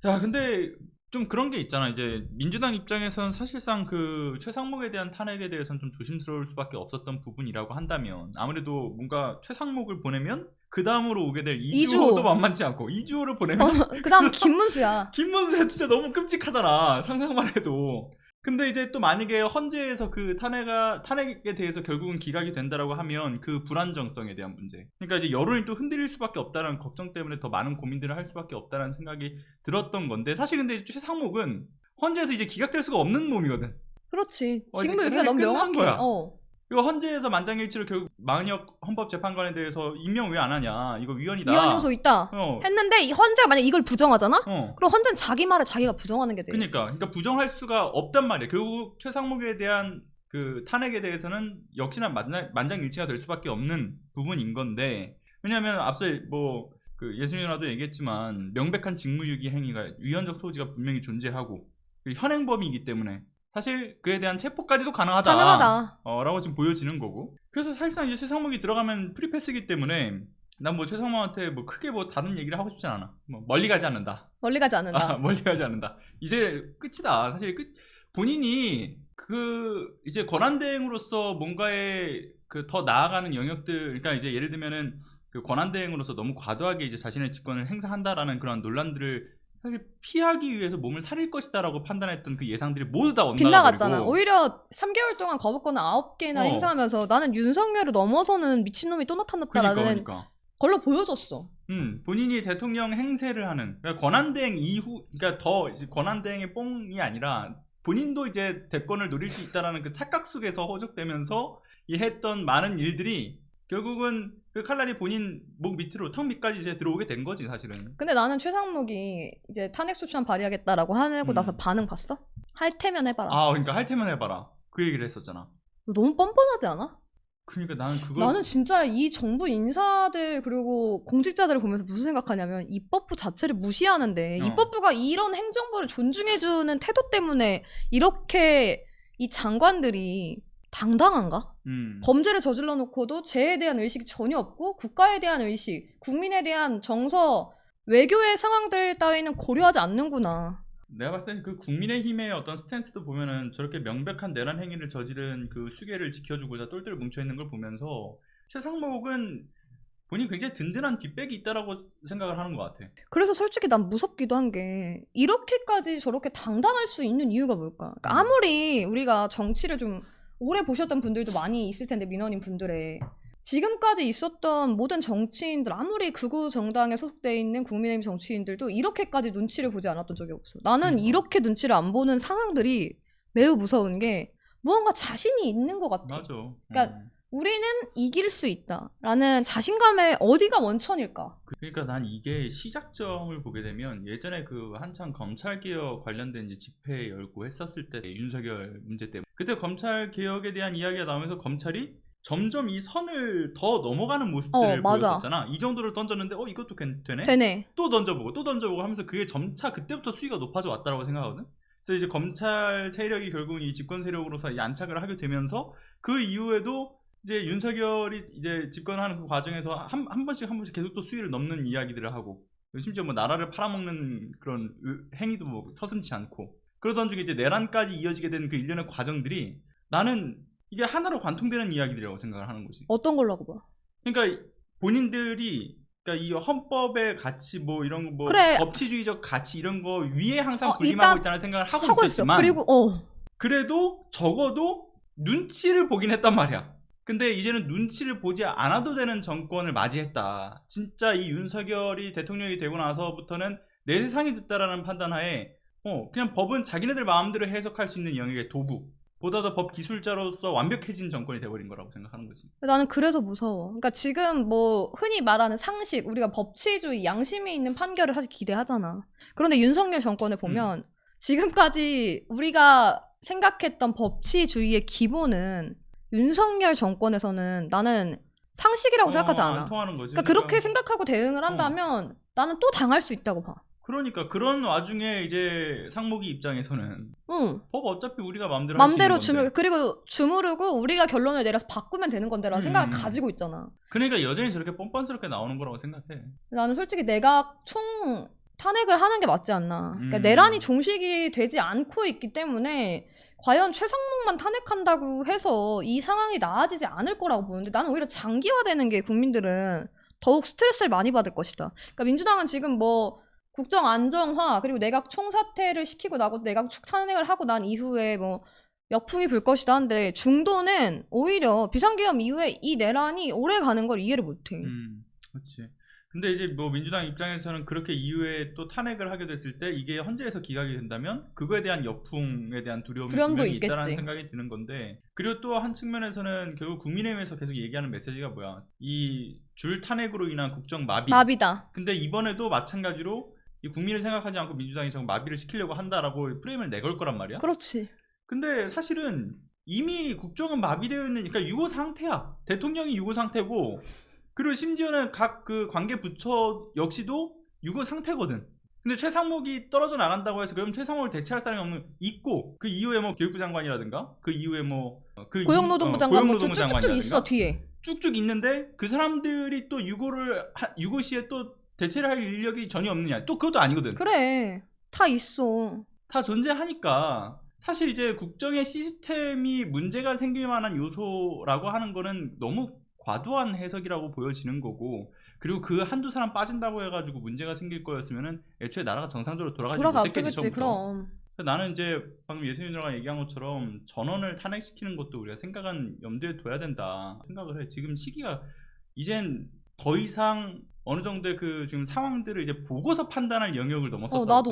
야, 근데 좀 그런 게 있잖아. 이제 민주당 입장에서는 사실상 그 최상목에 대한 탄핵에 대해서는 좀 조심스러울 수밖에 없었던 부분이라고 한다면, 아무래도 뭔가 최상목을 보내면 그 다음으로 오게 될 이주호도 이주호. 만만치 않고, 이주호를 보내면 그 다음 김문수야. 김문수야 진짜 너무 끔찍하잖아. 상상만 해도. 근데 이제 또 만약에 헌재에서 그 탄핵에 대해서 결국은 기각이 된다라고 하면 그 불안정성에 대한 문제. 그러니까 이제 여론이 또 흔들릴 수밖에 없다는 걱정 때문에 더 많은 고민들을 할 수밖에 없다는 생각이 들었던 건데, 사실 근데 최상목은 헌재에서 이제 기각될 수가 없는 놈이거든. 그렇지. 지금 이제 여기가 너무 끝난 명확해. 거야. 이거 헌재에서 만장일치로 결국 마은혁 헌법재판관에 대해서 임명 왜 안 하냐, 이거 위헌이다. 위헌 요소 있다. 했는데 이 헌재가 만약 이걸 부정하잖아? 그럼 헌재는 자기 말을 자기가 부정하는 게 돼. 그러니까 부정할 수가 없단 말이야. 결국 최상목에 대한 그 탄핵에 대해서는 역시나 만장일치가 될 수밖에 없는 부분인 건데, 왜냐하면 앞서 뭐 그 예순이 누나도 얘기했지만 명백한 직무유기 행위가 위헌적 소지가 분명히 존재하고 현행범이기 때문에 사실 그에 대한 체포까지도 가능하다. 라고 지금 보여지는 거고, 그래서 사실상 이제 최상목이 들어가면 프리패스이기 때문에 난 뭐 최상목한테 뭐 크게 뭐 다른 얘기를 하고 싶지 않아. 뭐 멀리 가지 않는다. 멀리 가지 않는다. 멀리 가지 않는다. 이제 끝이다. 사실 본인이 그 이제 권한대행으로서 뭔가의 그 더 나아가는 영역들, 그러니까 이제 예를 들면은 그 권한대행으로서 너무 과도하게 이제 자신의 직권을 행사한다라는 그런 논란들을 사실 피하기 위해서 몸을 사릴 것이다라고 판단했던 그 예상들이 모두 다 빗나갔잖아. 오히려 3개월 동안 거부권을 9개나 행사하면서 나는 윤석열을 넘어서는 미친놈이 또 나타났다라는 걸로 보여줬어. 본인이 대통령 행세를 하는, 그러니까 권한대행 이후, 그러니까 더 이제 권한대행의 뽕이 아니라 본인도 이제 대권을 노릴 수 있다라는 그 착각 속에서 허적되면서 했던 많은 일들이 결국은 그 칼날이 본인 목 밑으로 턱 밑까지 이제 들어오게 된 거지 사실은. 근데 나는 최상목이 이제 탄핵소추안 발의하겠다라고 하고 나서 반응 봤어? 할 테면 해봐라. 그러니까 할 테면 해봐라. 그 얘기를 했었잖아. 너무 뻔뻔하지 않아? 그러니까 나는 진짜 이 정부 인사들 그리고 공직자들을 보면서 무슨 생각하냐면 입법부 자체를 무시하는데 입법부가 이런 행정부를 존중해주는 태도 때문에 이렇게 이 장관들이 당당한가? 범죄를 저질러 놓고도 죄에 대한 의식이 전혀 없고 국가에 대한 의식, 국민에 대한 정서, 외교의 상황들 따위는 고려하지 않는구나. 내가 봤을 땐 그 국민의힘의 어떤 스탠스도 보면은 저렇게 명백한 내란 행위를 저지른 그 수계를 지켜주고자 똘똘 뭉쳐있는 걸 보면서 최상목은 본인이 굉장히 든든한 뒷백이 있다라고 생각을 하는 것 같아. 그래서 솔직히 난 무섭기도 한 게 이렇게까지 저렇게 당당할 수 있는 이유가 뭘까? 그러니까 아무리 우리가 정치를 좀 오래 보셨던 분들도 많이 있을 텐데 민원인 분들의 지금까지 있었던 모든 정치인들, 아무리 극우 정당에 소속되어 있는 국민의힘 정치인들도 이렇게까지 눈치를 보지 않았던 적이 없어. 나는 이렇게 눈치를 안 보는 상황들이 매우 무서운 게 무언가 자신이 있는 것 같아. 맞아. 그러니까 우리는 이길 수 있다라는 자신감의 어디가 원천일까? 그러니까 난 이게 시작점을 보게 되면 예전에 그 한창 검찰개혁 관련된 이제 집회 열고 했었을 때 윤석열 문제 때문에 그때 검찰개혁에 대한 이야기가 나오면서 검찰이 점점 이 선을 더 넘어가는 모습들을 보였었잖아. 이 정도를 던졌는데 이것도 되네? 또 던져보고 하면서 그게 점차 그때부터 수위가 높아져 왔다라고 생각하거든. 그래서 이제 검찰 세력이 결국은 이 집권 세력으로서 안착을 하게 되면서 그 이후에도 이제 윤석열이 이제 집권하는 그 과정에서 한 번씩 계속 또 수위를 넘는 이야기들을 하고, 심지어 뭐 나라를 팔아먹는 그런 행위도 뭐 서슴지 않고, 그러던 중에 이제 내란까지 이어지게 된 그 일련의 과정들이 나는 이게 하나로 관통되는 이야기들이라고 생각을 하는 거지. 어떤 걸로 봐? 그러니까 본인들이 그러니까 이 헌법의 가치 뭐 이런 거 법치주의적 가치 이런 거 위에 항상 군림하고 있다는 생각을 하고 있었지만 그래도 적어도 눈치를 보긴 했단 말이야. 근데 이제는 눈치를 보지 않아도 되는 정권을 맞이했다. 진짜 이 윤석열이 대통령이 되고 나서부터는 내 세상이 됐다라는 판단하에 그냥 법은 자기네들 마음대로 해석할 수 있는 영역의 도구 보다 더 법 기술자로서 완벽해진 정권이 돼버린 거라고 생각하는 거지. 나는 그래서 무서워. 그러니까 지금 뭐 흔히 말하는 상식, 우리가 법치주의, 양심이 있는 판결을 사실 기대하잖아. 그런데 윤석열 정권을 보면 지금까지 우리가 생각했던 법치주의의 기본은 윤석열 정권에서는 나는 상식이라고 생각하지 않아. 안 통하는 거지. 그러니까 그렇게 생각하고 대응을 한다면 나는 또 당할 수 있다고 봐. 그러니까 그런 와중에 이제 상목이 입장에서는 법 어차피 우리가 마음대로 그리고 주무르고 우리가 결론을 내려서 바꾸면 되는 건데라는 생각을 가지고 있잖아. 그러니까 여전히 저렇게 뻔뻔스럽게 나오는 거라고 생각해. 나는 솔직히 내각 총 탄핵을 하는 게 맞지 않나. 그러니까 내란이 종식이 되지 않고 있기 때문에 과연 최상목만 탄핵한다고 해서 이 상황이 나아지지 않을 거라고 보는데 나는 오히려 장기화되는 게 국민들은 더욱 스트레스를 많이 받을 것이다. 그러니까 민주당은 지금 뭐 국정 안정화 그리고 내각 총사퇴를 시키고 나고 내각 탄핵을 하고 난 이후에 뭐 역풍이 불 것이다 한데 중도는 오히려 비상계엄 이후에 이 내란이 오래 가는 걸 이해를 못해. 그렇지. 근데 이제 뭐 민주당 입장에서는 그렇게 이후에 또 탄핵을 하게 됐을 때 이게 헌재에서 기각이 된다면 그거에 대한 역풍에 대한 두려움이 분명히 있다라는 생각이 드는 건데, 그리고 또 한 측면에서는 결국 국민의힘에서 계속 얘기하는 메시지가 뭐야, 이 줄 탄핵으로 인한 국정 마비다. 근데 이번에도 마찬가지로 이 국민을 생각하지 않고 민주당이 정말 마비를 시키려고 한다라고 프레임을 내걸 거란 말이야. 그렇지. 근데 사실은 이미 국정은 마비되어 있는, 그러니까 유고 상태야. 대통령이 유고 상태고, 그리고 심지어는 각 그 관계 부처 역시도 유고 상태거든. 근데 최상목이 떨어져 나간다고 해서 그럼 최상목을 대체할 사람이 있고, 그 이후에 뭐 교육부 장관이라든가, 그 이후에 뭐 고용노동부 장관 뭐 쭉쭉쭉 있어 뒤에. 쭉쭉 있는데 그 사람들이 또 유고 시에 또 대체를 할 인력이 전혀 없느냐? 또 그것도 아니거든. 그래, 다 있어. 다 존재하니까. 사실 이제 국정의 시스템이 문제가 생길 만한 요소라고 하는 거는 너무 과도한 해석이라고 보여지는 거고, 그리고 그 한두 사람 빠진다고 해가지고 문제가 생길 거였으면은 애초에 나라가 정상적으로 돌아가지 못했겠지. 처음부터. 그럼. 나는 이제 방금 예수님 누나가 얘기한 것처럼 전원을 탄핵시키는 것도 우리가 생각은 염두에 둬야 된다 생각을 해. 지금 시기가 이젠 더 이상 어느 정도의 그 지금 상황들을 이제 보고서 판단할 영역을 넘어섰다고 봐. 나도.